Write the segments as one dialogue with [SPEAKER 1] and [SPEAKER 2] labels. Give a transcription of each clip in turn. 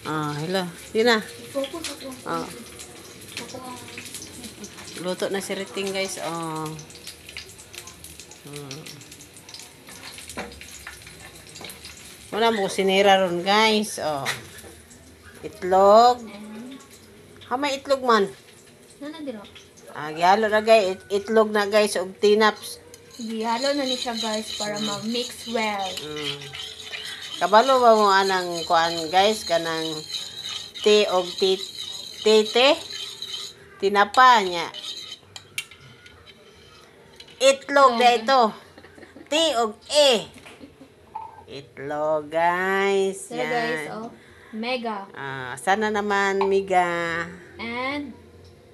[SPEAKER 1] Hello. Yun na.
[SPEAKER 2] Focus ako. Ako ang...
[SPEAKER 1] Luto na si Riting, guys. Wala mo sinira ron, guys. Itlog. May itlog man.
[SPEAKER 2] Dilo.
[SPEAKER 1] Gihalo na, guys. Itlog na, guys. Og tinaps.
[SPEAKER 2] Gihalo na ni siya, guys, para ma-mix well.
[SPEAKER 1] Kabalo ba mo anang kuan, guys, kanang te og tete tinapa niya. Itlog na ito. T og itlog, guys.
[SPEAKER 2] So, guys, mega.
[SPEAKER 1] Sana naman miga.
[SPEAKER 2] And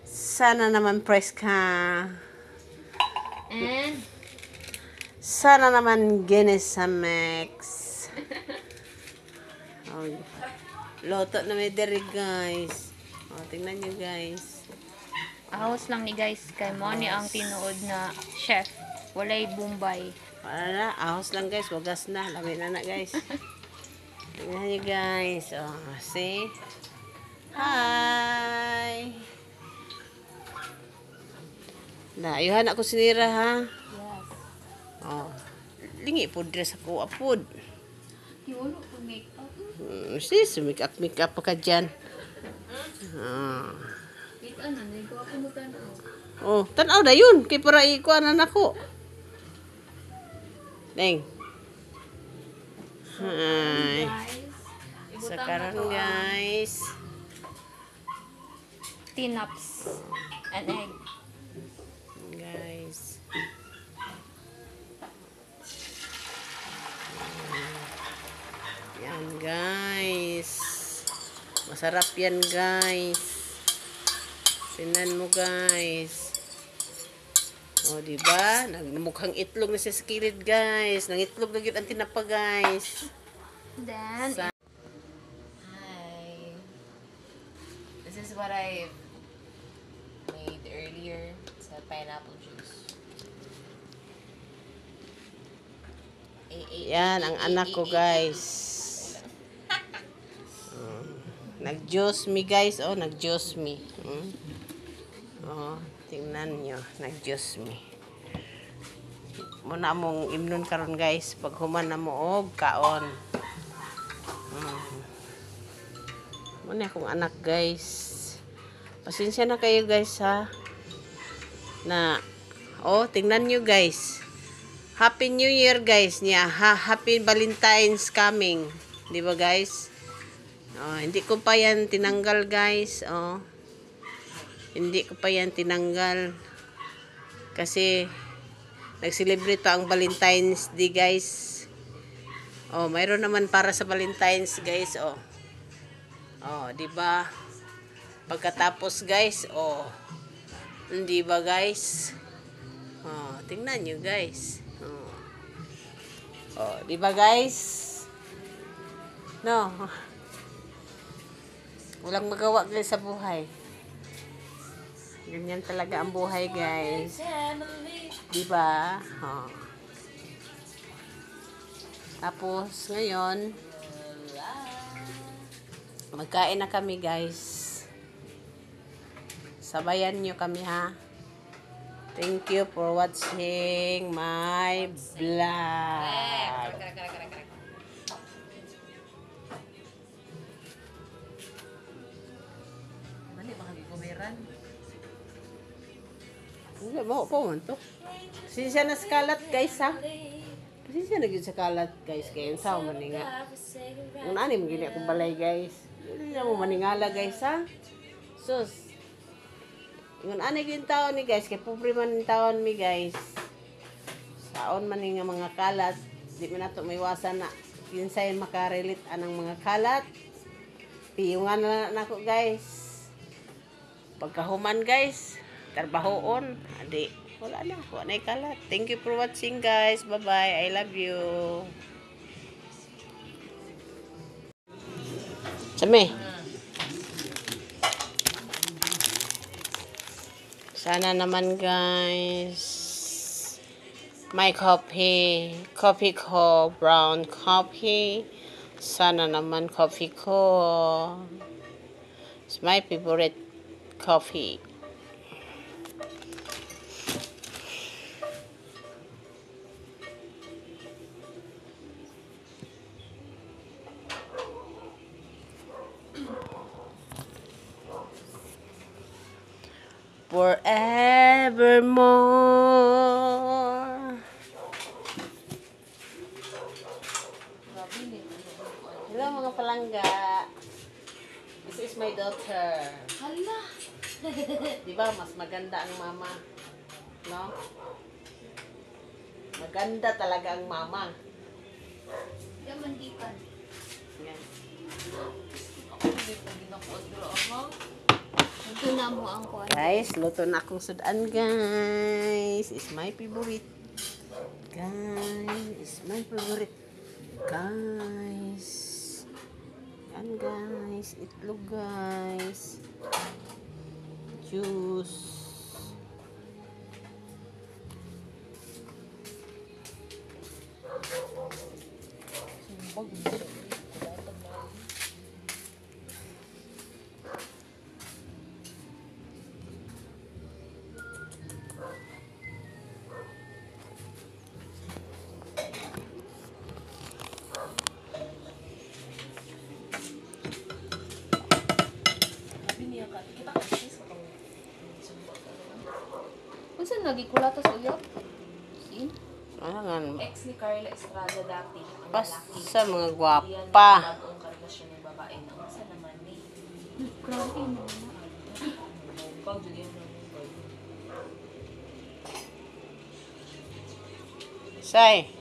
[SPEAKER 1] Sana naman preska.
[SPEAKER 2] And
[SPEAKER 1] Sana naman Guinness-Amex. Loto na may dere, guys. Tingnan nyo, guys.
[SPEAKER 2] ahos lang ni guys kay mo ni ang tinuod na chef. Walay Bombay.
[SPEAKER 1] Wala na, ahos lang, guys. Wagas na. Lami na, guys. Tingnan nyo, guys. See? Hi! Ayuhan ako sinira, ha?
[SPEAKER 2] Yes.
[SPEAKER 1] Lingi po dress ako, apod.
[SPEAKER 2] Yulo ko makeup.
[SPEAKER 1] Sis, make-up pa ka dyan.
[SPEAKER 2] Ito na, naigo ako mo tanaw.
[SPEAKER 1] Tanaw na yun. Kaya para ikuanan ako. Deng. Hi. Sa karon, guys.
[SPEAKER 2] Tinaps. And egg.
[SPEAKER 1] Guys. Yan, guys. Masarap yan, guys. Sinan mo, guys. Diba? Mukhang itlog na sa kilid, guys. Nang itlog na yun ang tinapa, guys.
[SPEAKER 2] Then,
[SPEAKER 1] Hi. This is what I made earlier. It's a pineapple juice. Yan, ang anak ko, guys. Nag-juice me, guys. Nag-juice me. Tingnan nyo. Nag-juice me. Muna mong imnon karon, guys. Pag human na mo, kaon. Muna akong anak, guys. Pasensya na kayo, guys, ha. Tingnan nyo, guys. Happy New Year, guys. Happy Valentine's coming. Di ba, guys? Hindi ko pa yan tinanggal, guys. Hindi ko pa yan tinanggal. Kasi, nag-celebrate pa ang Valentine's Day, guys. Mayroon naman para sa Valentine's, guys. Di ba? Pagkatapos, guys, di ba, guys? Tingnan nyo, guys. Di ba, guys? No. Walang magawa, guys, sa buhay. Ganyan talaga ang buhay, guys. Di ba? Tapos, ngayon, magkain na kami, guys. Sabayan nyo kami, ha? Thank you for watching my vlog. Mali, baka gikumiran. Hindi, bawa po man to. Sinsya na skalat, guys, ha? Sinsya na sa kalat, guys. Kaya sa maninga. Kung ano mo gini akong balay, guys. Hindi na mo maningala, guys, ha? Sus. Yung anig yung taon ni guys, kay pobre man yung taon mi guys. Saon man yung mga kalat, di mo na ito may iwasan na kinsayin makarelate anang mga kalat. Piyungan na ako guys. Pagkahuman guys, trabahoon, adi, wala na kalat. Thank you for watching guys, bye bye, I love you. Sami. Sana naman guys, my coffee ko, brown coffee. Sana naman coffee ko. It's my favorite coffee. Forevermore. Hello mga palangga. This is my daughter.
[SPEAKER 2] Hala!
[SPEAKER 1] Di ba mas maganda ang mama? No? Maganda talaga ang mama.
[SPEAKER 2] Yamandikan.
[SPEAKER 1] Yan.
[SPEAKER 2] Ako hindi ko ginakodro ako. Ito na mo ang kuwan.
[SPEAKER 1] Guys, luto na akong sudan, guys. It's my favorite. Guys, it's my favorite. Guys. Yan, guys. Itlog, guys. Juice.
[SPEAKER 2] Unsa lagi kulatas uyab? Sin?
[SPEAKER 1] Alangan.
[SPEAKER 3] Ex ni Carla Estrada dati, ang
[SPEAKER 1] Pas
[SPEAKER 3] lalaki.
[SPEAKER 1] sa mga
[SPEAKER 3] Iyan
[SPEAKER 1] gwapa.
[SPEAKER 3] ang bagong karelasyon ng babae na unsa naman ni.
[SPEAKER 2] Grabe mo.
[SPEAKER 3] Pag Julian naman ko.
[SPEAKER 1] Say.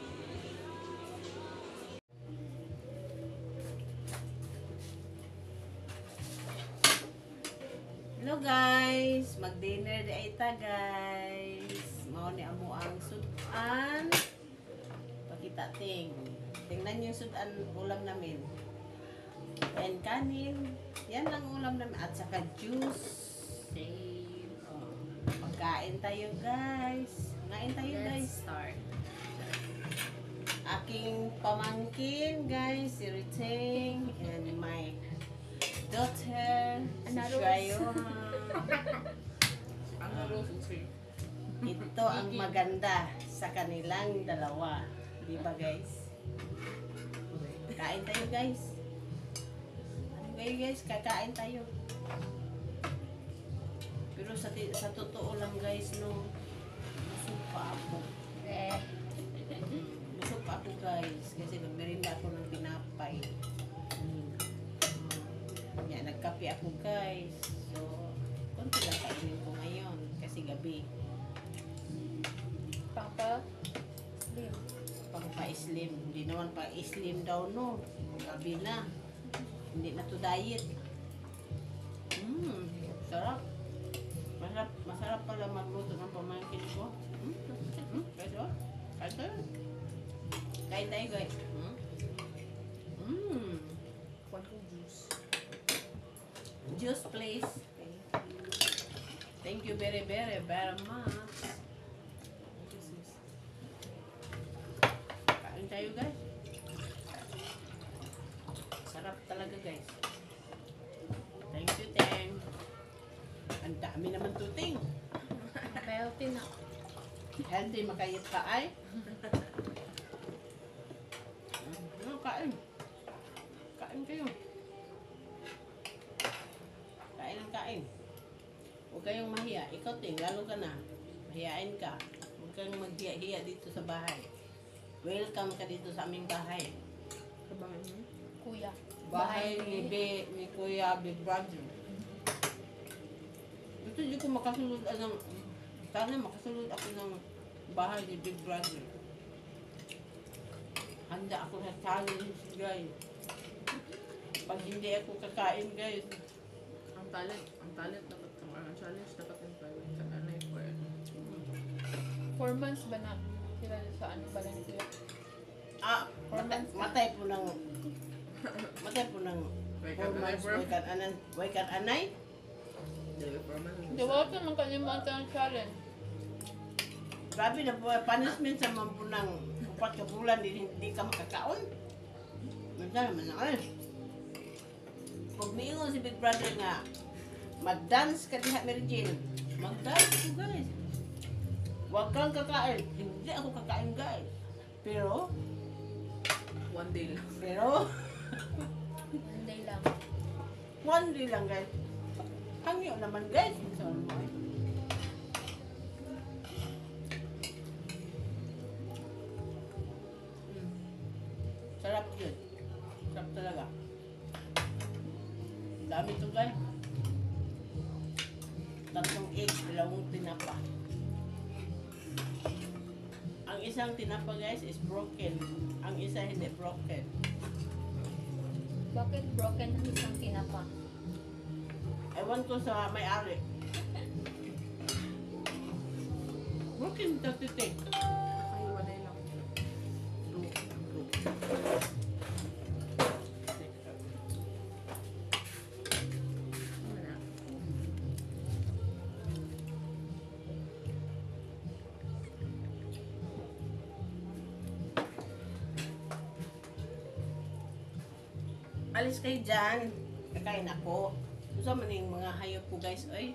[SPEAKER 1] Hello guys, mag-dinner di ay ta guys. Mao ni amo ang sudan. Pakita ting. Tingnan yung sudan ulam namin. And kanin. Yan lang ulam namin at saka juice. Oh, pagkain tayo guys. Ngain tayo guys.
[SPEAKER 3] Start.
[SPEAKER 1] Aking pamangkin guys, si Riting and my daughter, si Shayon.
[SPEAKER 3] Ang rose
[SPEAKER 1] Ito ang maganda sa kanilang dalawa. Di ba guys? Kain tayo guys. Ano kayo guys? Kakain tayo. Pero sa totoo lang guys, no, busog pa ako. Busog pa ako guys. Kasi nagmerinda ako ng pinapay. Yan, nagkape ako guys. So, konti lang kainin ko ngayon. Kasi gabi.
[SPEAKER 2] Papa. Slim.
[SPEAKER 1] Pang pa-slim. Hindi naman pa-slim daw, no. Gabi na. Hindi na to diet. Sarap. Masarap pala magluto ng pamangkin ko. Pero, kain tayo. Kain tayo, guys.
[SPEAKER 3] juice.
[SPEAKER 1] Juice, please. Thank you very, very, very much. Kain tayo, guys. Sarap talaga, guys. Thank you, Teng. Ang dami naman to, Teng.
[SPEAKER 2] Healthy na.
[SPEAKER 1] Healthy, makayat ka ay. Kain. Kain kayo. Kain ang kain. Huwag kayong mahiya. Ikaw, Ting, lalo ka na. Mahiyain ka. Huwag kang maghiya-hiya dito sa bahay. Welcome ka dito sa aming bahay.
[SPEAKER 3] Sa bahay mo?
[SPEAKER 2] Kuya.
[SPEAKER 1] Bahay ni Kuya Big Brother. Ito, hindi ko makasunod. Sana makasunod ako ng bahay ni Big Brother. Handa ako sa challenge, guys. Pag hindi ako kakain, guys.
[SPEAKER 3] Ang talent dapat ang challenge dapat yung private sa anay for
[SPEAKER 2] 4 months ba na? Sila sa ano ba na sila?
[SPEAKER 1] Matay po ng 4 months, way kan anay.
[SPEAKER 2] Hindi, wala ka nang kalimutan ang challenge.
[SPEAKER 1] Grabe na po, punishment sa mga po ng 4 ka bulan, hindi ka makakaon. Magdala naman na kayo. Pag miingon si Big Brother nga, mag-dance ka diha, Mary Jane. Mag-dance ko, guys. Huwag kang kakain. Hindi ako kakain, guys. Pero,
[SPEAKER 3] One day lang.
[SPEAKER 2] Monday lang.
[SPEAKER 1] one day lang, guys. Hangyo naman, guys. So, sarap yun. Sarap talaga. Dami ito, guys. 3 eggs, 2 tinapa. Ang isang tinapa, guys, is broken. Ang isa hindi broken.
[SPEAKER 2] Bakit broken ang isang tinapa?
[SPEAKER 1] Ewan ko sa may-ari. Broken ito, tite.
[SPEAKER 3] Nakahiwalay lang. Ano na?
[SPEAKER 1] Alis kayo dyan. Kakain ako. Gusto man yung mga hayop ko, guys. Oy.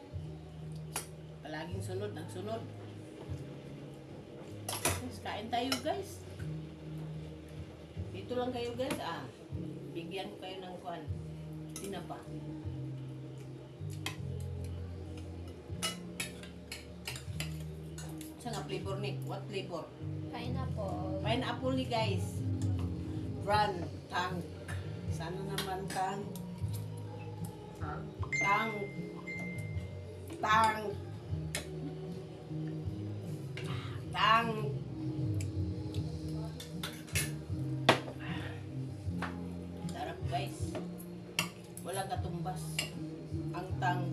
[SPEAKER 1] Palaging sunod ng sunod. Yes, kain tayo, guys. Dito lang kayo, guys. Bigyan ko kayo ng kuan. Tinapa. Saan nga flavor, Nick? What flavor?
[SPEAKER 2] Pineapple.
[SPEAKER 1] Pineapple ni, guys. Run, tang. Sana naman tang.
[SPEAKER 3] Ha?
[SPEAKER 1] Tang. Tang. Tang. Sarap, guys. Walang katumbas. Ang tang.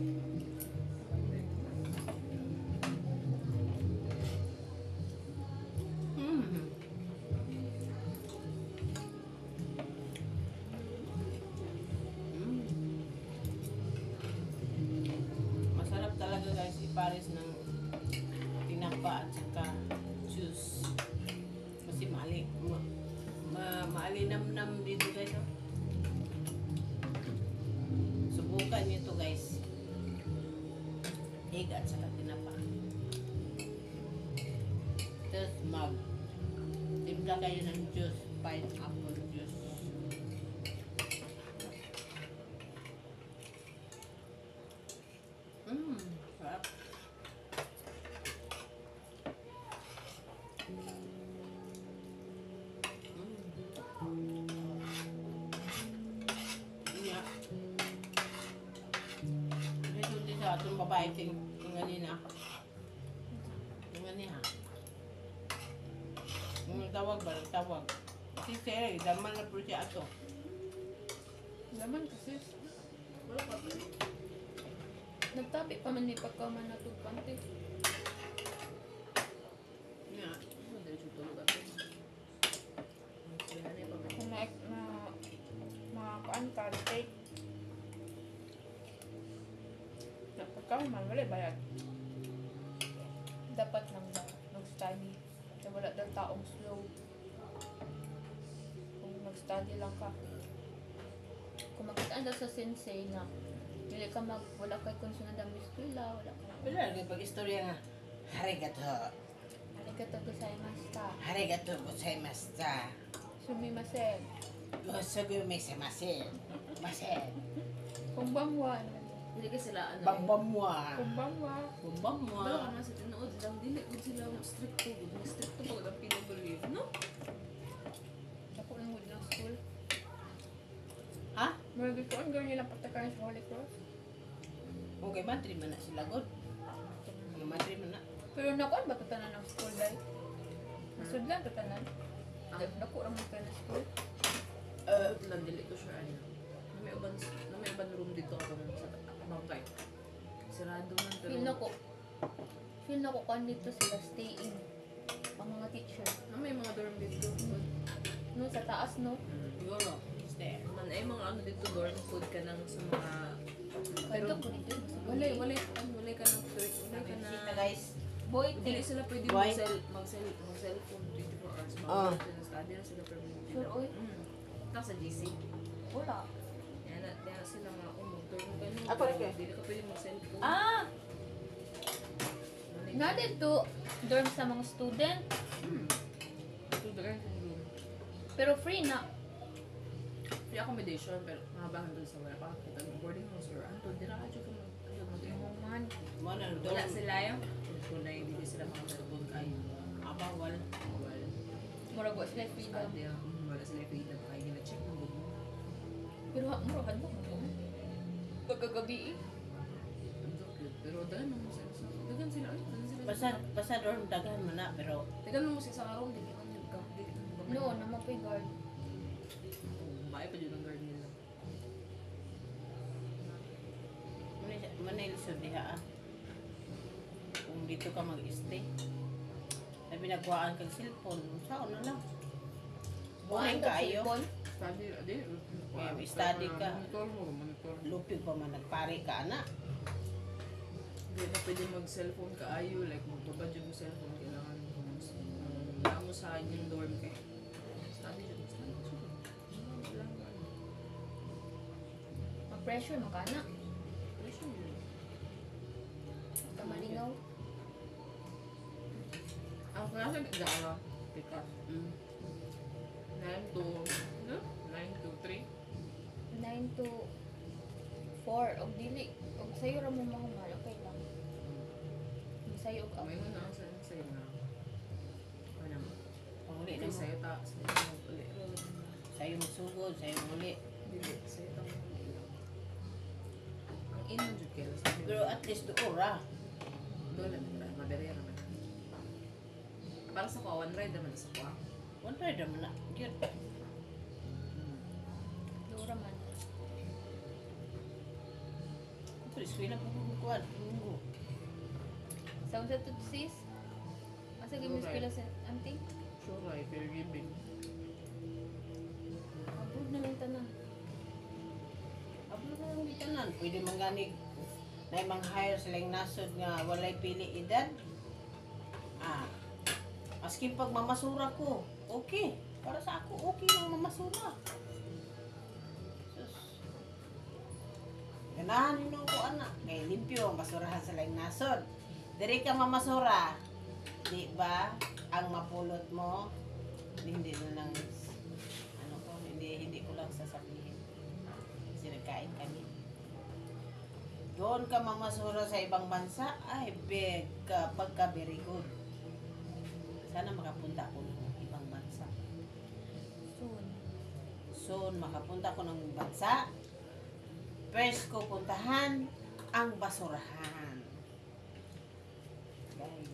[SPEAKER 1] Mm. Masarap talaga, guys, ipares ng tinapa at saka juice. Kasi maalinam-nam dito, guys. Oh. Subukan nyo to, guys. Egg at saka tinapa. Tapos timpla kayo ng juice. Pineapple juice. Sarap. Iya. Ito din sa atong babae ting ganina. Ganina. Tawag ba? Tawag. Si Siri, daman na po siya ato.
[SPEAKER 3] Laman kasi. Wala pa pa.
[SPEAKER 2] Nagtabi pa man ni pagkaman na tugpante.
[SPEAKER 1] Nga.
[SPEAKER 3] Ano dahil siya tulog ako? Kaya na yung pagkakas.
[SPEAKER 2] Kung makaan ka, take. Pagkaman man, wala bayad. Dapat nang mag-study. Kasi wala daw taong slow. Kung mag-study lang ka. Kung magkitaan daw sa sensei na wala kay konsunod ang eskwela, wala ka na.
[SPEAKER 1] Wala, nagpag-istorya nga. Harigato.
[SPEAKER 2] Arigato gozaimashita.
[SPEAKER 1] Harigato gozaimashita.
[SPEAKER 2] Sumimasen.
[SPEAKER 1] Sugumisemasen. Masen.
[SPEAKER 2] Kumbangwa.
[SPEAKER 3] Hindi kasi sila ano.
[SPEAKER 1] Bambamwa.
[SPEAKER 2] Kumbangwa.
[SPEAKER 1] Bambamwa.
[SPEAKER 3] Wala ka nga sa tinood lang. Dili ko sila stricto. Stricto pag ang pinag-believe. No?
[SPEAKER 2] Ako lang wood ng school.
[SPEAKER 1] Ha?
[SPEAKER 2] Marami ko ang gawin nilang patakaran sa Holy Cross.
[SPEAKER 1] Okay, matri man na sila, God. Mga matri man na.
[SPEAKER 2] Pero nakuan ba tatanan ng school dahil? Nasudlan tatanan. Naku ang mga na school.
[SPEAKER 3] Lang dili ko sure ano. Na may uban room dito ako sa bangkay. Sarado man pero.
[SPEAKER 2] Feel na ko kan dito sila staying. Ang mga teacher.
[SPEAKER 3] May mga dorm dito.
[SPEAKER 2] No, sa taas no.
[SPEAKER 1] Siguro. Stay.
[SPEAKER 3] Man ay mga ano dito dorm food ka nang sa mga.
[SPEAKER 2] Pero ko dito.
[SPEAKER 3] Walay ka ng third. Walay ka na.
[SPEAKER 1] Kita, guys.
[SPEAKER 2] Boy,
[SPEAKER 3] Dili sila pwede
[SPEAKER 1] Why?
[SPEAKER 3] mag-cellphone 24 hours.
[SPEAKER 1] Oh.
[SPEAKER 3] Mga study na sila permanent.
[SPEAKER 2] Sure, oy.
[SPEAKER 3] Punta sa GC.
[SPEAKER 2] Wala.
[SPEAKER 3] Kaya sila nga umugturn ka nun.
[SPEAKER 1] Ako rin,
[SPEAKER 3] Hindi ka pwede mag-cellphone.
[SPEAKER 2] Ah! Na dito, dorm sa mga student.
[SPEAKER 3] Ito dagan kong room.
[SPEAKER 2] Pero free na.
[SPEAKER 3] Free accommodation, pero mahabahan doon sa wala pa. Kita ng boarding house or ano. Di na kadyo ka
[SPEAKER 2] Oh man.
[SPEAKER 3] Wala sila yung kung na hindi sila mga kayo.
[SPEAKER 1] Abawal.
[SPEAKER 3] Bawal.
[SPEAKER 2] Murag wa sila freedom.
[SPEAKER 3] Wala sila freedom. Kaya gina-check mo mo.
[SPEAKER 2] Pero murahan mo. Pagkagabi eh.
[SPEAKER 3] Pero dagan mo sa isa. Dagan sila.
[SPEAKER 1] Basta dorm daghan mo na, pero
[SPEAKER 3] Dagan mo sa isang araw. Hindi ka nag
[SPEAKER 2] No, naman pa yung guard.
[SPEAKER 3] Bae pa dyan ang guard nila.
[SPEAKER 1] Manilisod diha ah. Kung dito ka mag-stay. Na binagwaan kang cellphone, saan na lang. Buhay ka ayo.
[SPEAKER 3] Study, adi.
[SPEAKER 1] may study ka.
[SPEAKER 3] Monitor mo, monitor.
[SPEAKER 1] Lupig pa man nagpare ka na.
[SPEAKER 3] Hindi na pwede mag-cellphone ka ayo. Like, magbabad yung cellphone. Kailangan mo sa yung dorm kayo. Study dyan.
[SPEAKER 2] Mag-pressure mo ka na. Malinaw.
[SPEAKER 3] Ang klase nagdala. Pikas. 9 to 3.
[SPEAKER 2] 9 to 4. Og dili. Og sayo ra mo mahumal. Okay lang. Sayo og
[SPEAKER 3] Kamay mo na ang sa'yo na. Ano mo?
[SPEAKER 1] Uli
[SPEAKER 3] Hindi
[SPEAKER 1] na mo.
[SPEAKER 3] sa'yo ta. Uli.
[SPEAKER 1] Sa'yo magsugod, sa'yo uli.
[SPEAKER 3] Dili. Sa'yo ta. Ang ino dyan kayo.
[SPEAKER 1] Pero at least doon ra.
[SPEAKER 3] Doon lang. Maberya naman. Para sa kuha, one ride naman sa kuha.
[SPEAKER 1] One ride naman na. Yun.
[SPEAKER 2] Dura man.
[SPEAKER 1] Pero eskwela po kukuhan. Lunggo.
[SPEAKER 2] Sa unsa to sis? Asa gyud
[SPEAKER 3] Dura.
[SPEAKER 2] eskwela sa auntie?
[SPEAKER 3] Sure, right. Fair giving.
[SPEAKER 2] Abroad na lang tanan.
[SPEAKER 1] Ablo na lang bitanan. Pwede mangganig. Na imang hire silang nasod nga walay pili edad. Maski pag mamasura ko, okay. Para sa ako, okay lang mamasura. Sus. Ganahan yun ako, anak. Kaya limpyo ang basurahan sa laing nasod. Diri ka mamasura. Di ba? Ang mapulot mo, hindi na lang, hindi ko lang sasabihin. Kasi nagkain kami. Doon ka mamasura sa ibang bansa, ay beg ka, pagka very good. Sana makapunta ko ng ibang bansa.
[SPEAKER 2] Soon.
[SPEAKER 1] Soon, makapunta ko ng bansa. First ko puntahan ang basurahan. Guys,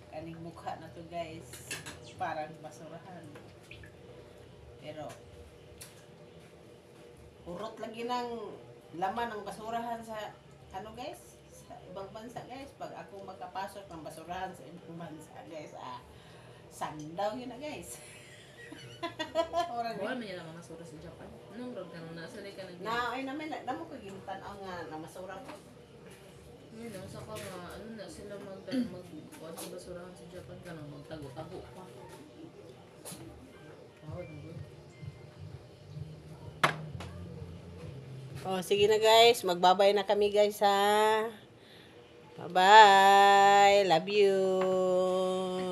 [SPEAKER 1] kaning mukha na to guys. Parang basurahan. Pero, urot lagi ng laman ng basurahan sa, ano guys? Sa ibang bansa guys. Pag ako makapasok ng basurahan sa ibang bansa guys, sandaw yun na guys. Orang
[SPEAKER 3] Wala man yan ang mga masura sa Japan. Anong road ka nung nasa ka nag-
[SPEAKER 1] na ay namin na mo ko gimtan-aw nga na masura ko.
[SPEAKER 3] Ngayon, ang saka nga, ano na sila mag-kuhan sa basurahan sa Japan ka nang magtago-tago pa. Tawad mo ba?
[SPEAKER 1] Oh, sige na guys, magbabay na kami guys ha. Bye-bye. Love you.